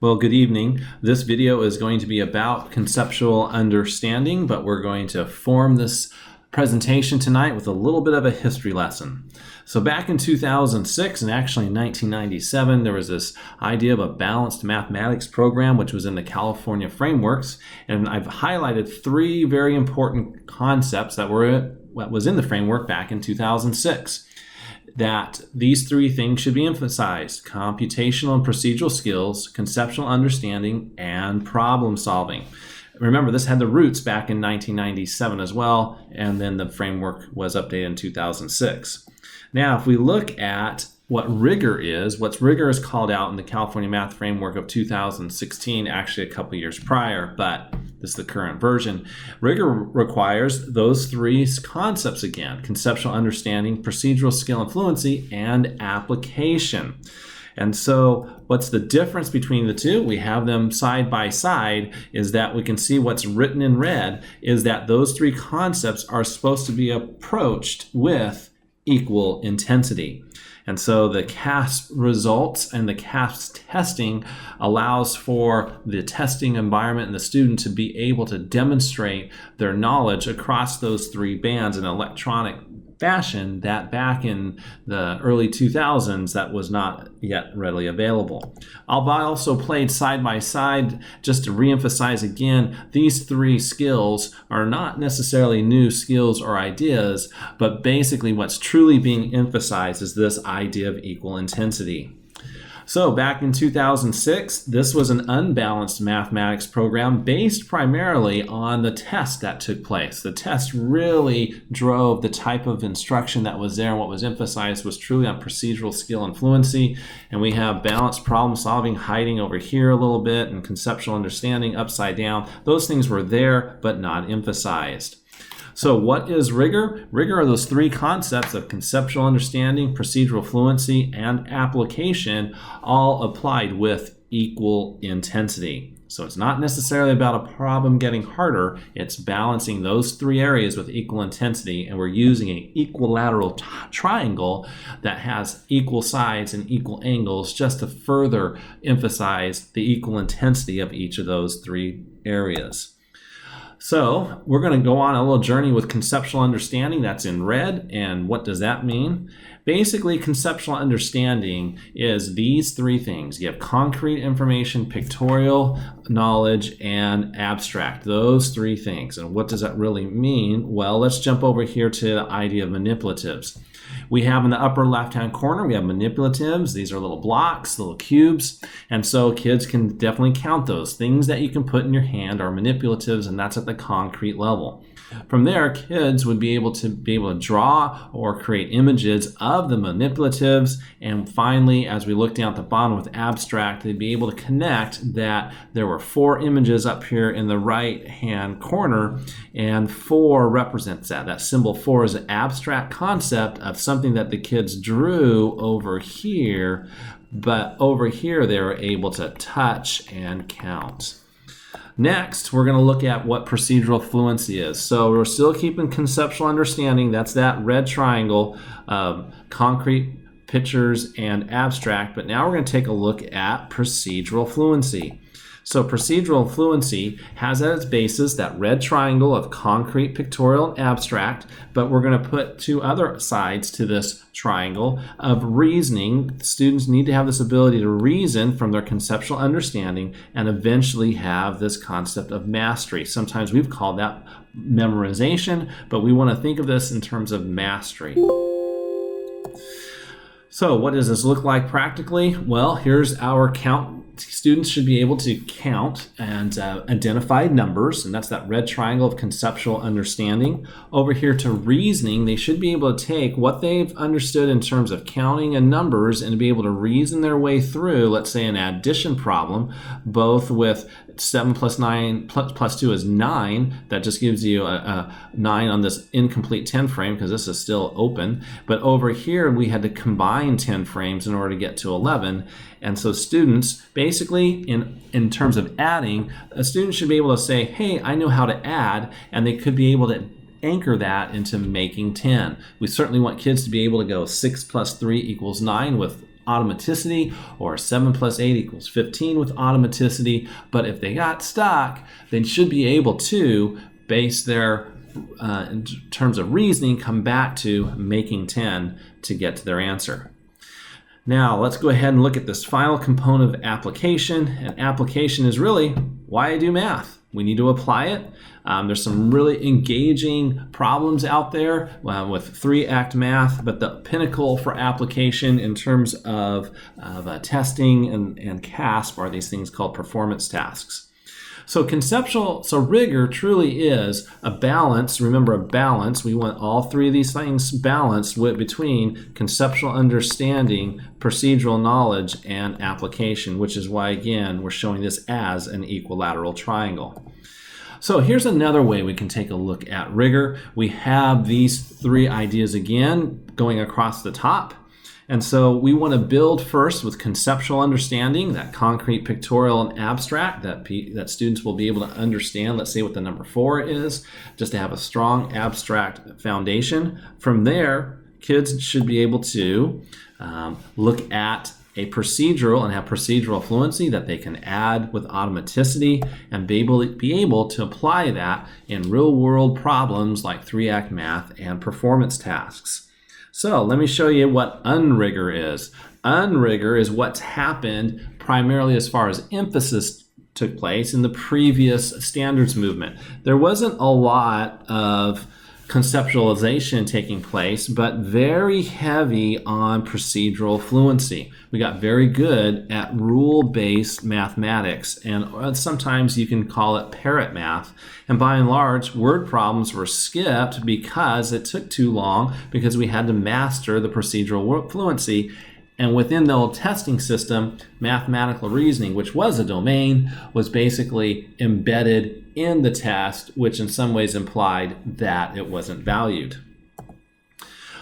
Well, good evening. This video is going to be about conceptual understanding, but we're going to form this presentation tonight with a little bit of a history lesson. So back in 2006 and actually in 1997, there was this idea of a balanced mathematics program, which was in the California frameworks. And I've highlighted three very important concepts that was in the framework back in 2006. That these three things should be emphasized: computational and procedural skills, conceptual understanding, and problem solving. Remember, this had the roots back in 1997 as well, and then the framework was updated in 2006. Now, if we look at what rigor is, rigor is called out in the California Math Framework of 2016, actually a couple years prior, but this is the current version. Rigor requires those three concepts again: conceptual understanding, procedural skill and fluency, and application. And so what's the difference between the two? We have them side by side, is that we can see what's written in red is that those three concepts are supposed to be approached with equal intensity. And so the CAASPP results and the CAASPP testing allows for the testing environment and the student to be able to demonstrate their knowledge across those three bands in an electronic fashion that back in the early 2000s that was not yet readily available. I've also played side by side just to reemphasize again, these three skills are not necessarily new skills or ideas, but basically what's truly being emphasized is this idea of equal intensity. So back in 2006, this was an unbalanced mathematics program based primarily on the test that took place. The test really drove the type of instruction that was there, and what was emphasized was truly on procedural skill and fluency. And we have balanced problem solving hiding over here a little bit, and conceptual understanding upside down. Those things were there, but not emphasized. So what is rigor? Rigor are those three concepts of conceptual understanding, procedural fluency, and application, all applied with equal intensity. So it's not necessarily about a problem getting harder, it's balancing those three areas with equal intensity, and we're using an equilateral triangle that has equal sides and equal angles just to further emphasize the equal intensity of each of those three areas. So we're going to go on a little journey with conceptual understanding. That's in red. And what does that mean? Basically, conceptual understanding is these three things. You have concrete information, pictorial knowledge, and abstract. Those three things. And what does that really mean? Well, let's jump over here to the idea of manipulatives. We have in the upper left-hand corner, we have manipulatives. These are little blocks, little cubes. And so kids can definitely count those. Things that you can put in your hand are manipulatives, and that's at the concrete level. From there, kids would be able to draw or create images of the manipulatives. And finally, as we look down at the bottom with abstract, they'd be able to connect that there were four images up here in the right-hand corner, and 4 represents that. That symbol 4 is an abstract concept of something that the kids drew over here, but over here they were able to touch and count. Next, we're going to look at what procedural fluency is. So we're still keeping conceptual understanding. That's that red triangle of concrete, pictures, and abstract. But now we're going to take a look at procedural fluency. So procedural fluency has at its basis that red triangle of concrete, pictorial, and abstract, but we're going to put two other sides to this triangle of reasoning. Students need to have this ability to reason from their conceptual understanding and eventually have this concept of mastery. Sometimes we've called that memorization, but we want to think of this in terms of mastery. So what does this look like practically? Well, here's our count. Students should be able to count and identify numbers, and that's that red triangle of conceptual understanding. Over here to reasoning, they should be able to take what they've understood in terms of counting and numbers and be able to reason their way through, let's say, an addition problem, both with 7 plus 9 plus 2 is 9. That just gives you a 9 on this incomplete 10 frame because this is still open. But over here, we had to combine 10 frames in order to get to 11. And so students, basically, in terms of adding, a student should be able to say, hey, I know how to add, and they could be able to anchor that into making 10. We certainly want kids to be able to go 6 plus 3 equals 9 with automaticity, or 7 plus 8 equals 15 with automaticity. But if they got stuck, they should be able to base their, in terms of reasoning, come back to making 10 to get to their answer. Now, let's go ahead and look at this final component of application. And application is really why I do math. We need to apply it. There's some really engaging problems out there with 3-act math, but the pinnacle for application in terms of testing and CAASPP are these things called performance tasks. So rigor truly is a balance. Remember, a balance. We want all three of these things balanced between conceptual understanding, procedural knowledge, and application, which is why, again, we're showing this as an equilateral triangle. So here's another way we can take a look at rigor. We have these three ideas again going across the top. And so we want to build first with conceptual understanding, that concrete, pictorial, and abstract that students will be able to understand. Let's say what the number 4 is, just to have a strong abstract foundation. From there, kids should be able to look at a procedural and have procedural fluency that they can add with automaticity and be able to apply that in real-world problems like 3-act math and performance tasks. So let me show you what unrigor is. Unrigor is what's happened primarily as far as emphasis took place in the previous standards movement. There wasn't a lot of conceptualization taking place, but very heavy on procedural fluency. We got very good at rule-based mathematics, and sometimes you can call it parrot math. And by and large, word problems were skipped because it took too long, because we had to master the procedural fluency. And within the old testing system, mathematical reasoning, which was a domain, was basically embedded in the test, which in some ways implied that it wasn't valued.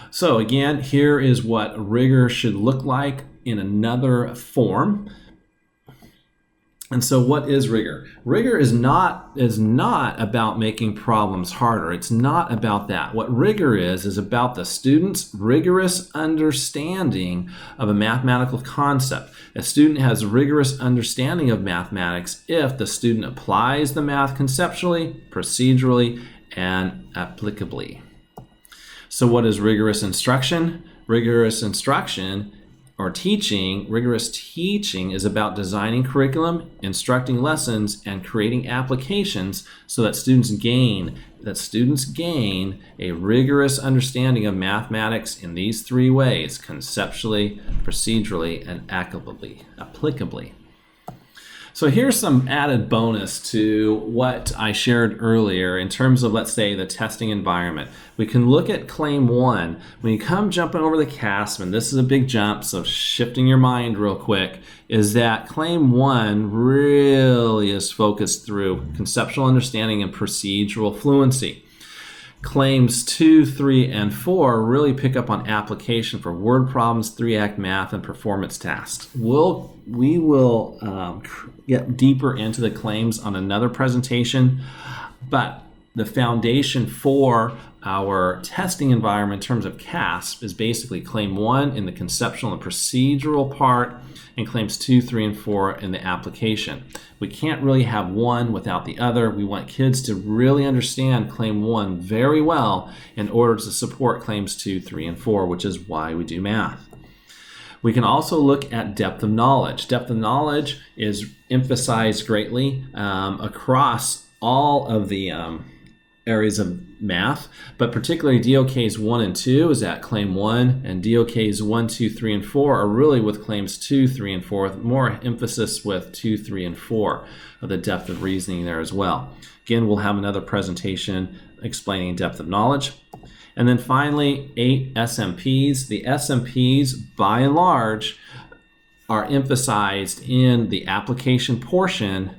So again, here is what rigor should look like in another form. And so what is rigor? Rigor is not about making problems harder. It's not about that. What rigor is about the student's rigorous understanding of a mathematical concept. A student has rigorous understanding of mathematics if the student applies the math conceptually, procedurally, and applicably. So what is rigorous instruction? Rigorous instruction rigorous teaching is about designing curriculum, instructing lessons, and creating applications so that students gain a rigorous understanding of mathematics in these three ways: conceptually, procedurally, and applicably. So here's some added bonus to what I shared earlier in terms of, let's say, the testing environment. We can look at claim 1. When you come jumping over the CAASPP, and this is a big jump, so shifting your mind real quick, is that claim 1 really is focused through conceptual understanding and procedural fluency. Claims 2, 3, and 4 really pick up on application for word problems, 3-act math, and performance tasks. We will get deeper into the claims on another presentation, but the foundation for our testing environment in terms of CAASPP is basically claim 1 in the conceptual and procedural part, and claims 2, 3, and 4 in the application. We can't really have one without the other. We want kids to really understand claim 1 very well in order to support claims 2, 3, and 4, which is why we do math. We can also look at depth of knowledge. Depth of knowledge is emphasized greatly across all of the areas of math, but particularly DOKs 1 and 2 is at claim 1, and DOKs 1, 2, 3, and 4 are really with claims 2, 3, and 4, with more emphasis with 2, 3, and 4 of the depth of reasoning there as well. Again, we'll have another presentation explaining depth of knowledge. And then finally, 8 SMPs. The SMPs, by and large, are emphasized in the application portion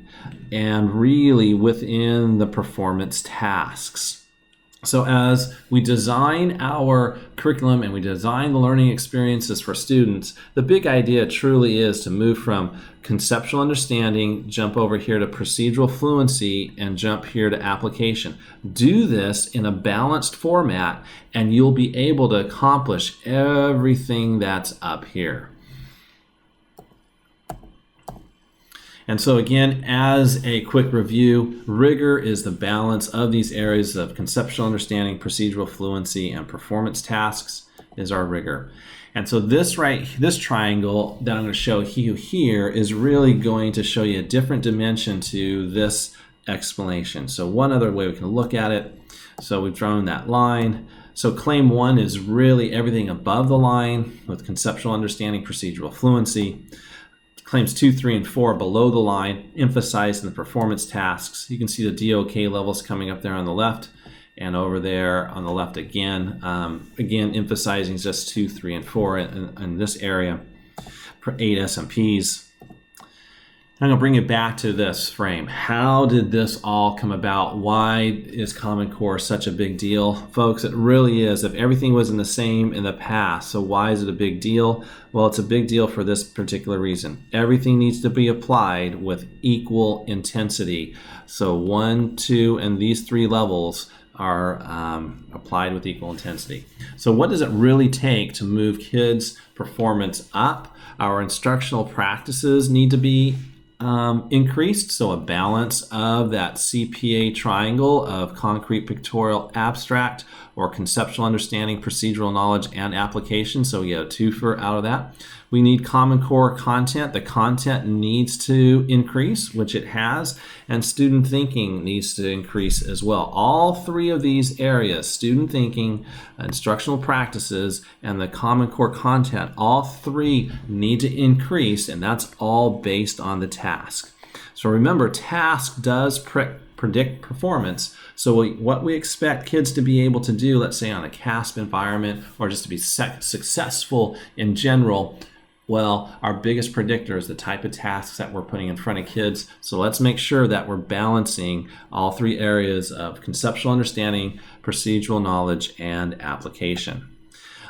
and really within the performance tasks. So as we design our curriculum and we design the learning experiences for students, the big idea truly is to move from conceptual understanding, jump over here to procedural fluency, and jump here to application. Do this in a balanced format and you'll be able to accomplish everything that's up here. And so again, as a quick review, rigor is the balance of these areas of conceptual understanding, procedural fluency, and performance tasks is our rigor. And so this triangle that I'm going to show you here is really going to show you a different dimension to this explanation. So one other way we can look at it, so we've drawn that line. So claim 1 is really everything above the line with conceptual understanding, procedural fluency. Claims 2, 3, and 4 below the line, emphasizing the performance tasks. You can see the DOK levels coming up there on the left, and over there on the left again, emphasizing just 2, 3, and 4 in this area for 8 SMPs. I'm going to bring it back to this frame. How did this all come about? Why is Common Core such a big deal? Folks, it really is. If everything wasn't the same in the past, so why is it a big deal? Well, it's a big deal for this particular reason. Everything needs to be applied with equal intensity. So 1, 2, and these 3 levels are applied with equal intensity. So what does it really take to move kids' performance up? Our instructional practices need to be increased, so a balance of that CPA triangle of concrete, pictorial, abstract, or conceptual understanding, procedural knowledge, and application. So we get a twofer out of that. We need Common Core content. The content needs to increase, which it has, and student thinking needs to increase as well. All 3 of these areas, student thinking, instructional practices, and the Common Core content, all 3 need to increase, and that's all based on the task. So remember, task does predict performance. So what we expect kids to be able to do, let's say on a CAASPP environment, or just to be successful in general, well, our biggest predictor is the type of tasks that we're putting in front of kids. So let's make sure that we're balancing all 3 areas of conceptual understanding, procedural knowledge, and application.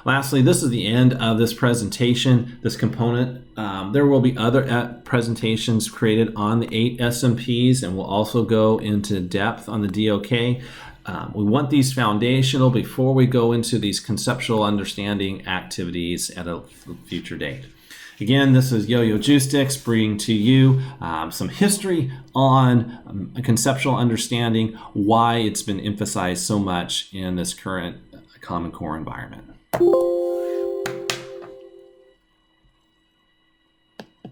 Lastly, this is the end of this presentation, this component. There will be other presentations created on the 8 SMPs, and we'll also go into depth on the DOK. We want these foundational before we go into these conceptual understanding activities at a future date. Again, this is Yo-Yo Juice Sticks bringing to you some history on conceptual understanding, why it's been emphasized so much in this current Common Core environment.